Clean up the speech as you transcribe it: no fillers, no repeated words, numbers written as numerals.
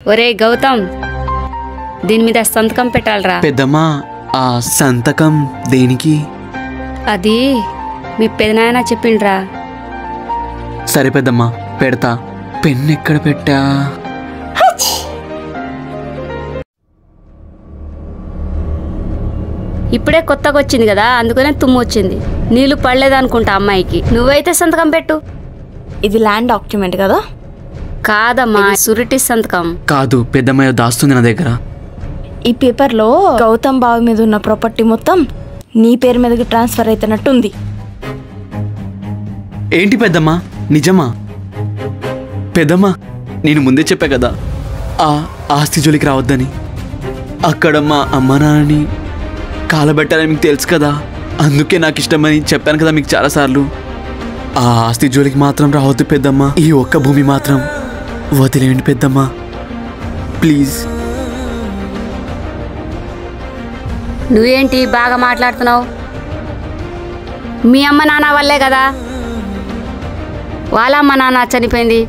ఒరే గౌతమ్, దీని మీద సంతకం పెట్టాలరా. పెద్దమ్మా, ఆ సంతకం దేనికి? అది మీ పెదనాయన చెప్పిండ్రా. సరే పెద్దమ్మా, పెడతా. పెన్ ఎక్కడ పెట్టా? ఇప్పుడే కొత్తగా వచ్చింది కదా, అందుకనే తుమ్ము వచ్చింది. నీళ్లు పడలేదనుకుంటా అమ్మాయికి. నువ్వైతే సంతకం పెట్టు. ఇది ల్యాండ్ డాక్యుమెంట్ కదా? కాదమ్మా, సురిటీ సంతకం. కాదు, పెద్దమ్మాయి దాస్తుంది నా దగ్గర. ఈ పేపర్లో గౌతమ్ బావి మీద ఉన్న ప్రాపర్టీ మొత్తం నీ పేరు మీదకి ట్రాన్స్ఫర్ అవుతున్నట్టుంది. ఏంటి పెద్దమ్మా, నిజమా? పెద్దమ్మా, నేను ముందే చెప్పా కదా ఆ ఆస్తి జోలికి రావద్దని. అక్కడ మా అమ్మ నాన్నని కాలబెట్టాలని మీకు తెలుసు కదా, అందుకే నాకు ఇష్టమని చెప్పాను కదా మీకు చాలాసార్లు. ఆ ఆస్తి జోలికి మాత్రం రావద్దు పెద్దమ్మా. ఈ ఒక్క భూమి మాత్రం వదిలేయండి పెద్దమ్మా, ప్లీజ్. నువ్వేంటి బాగా మాట్లాడుతున్నావు? మీ అమ్మ నాన్న వల్లే కదా వాళ్ళ అమ్మ నాన్న చనిపోయింది.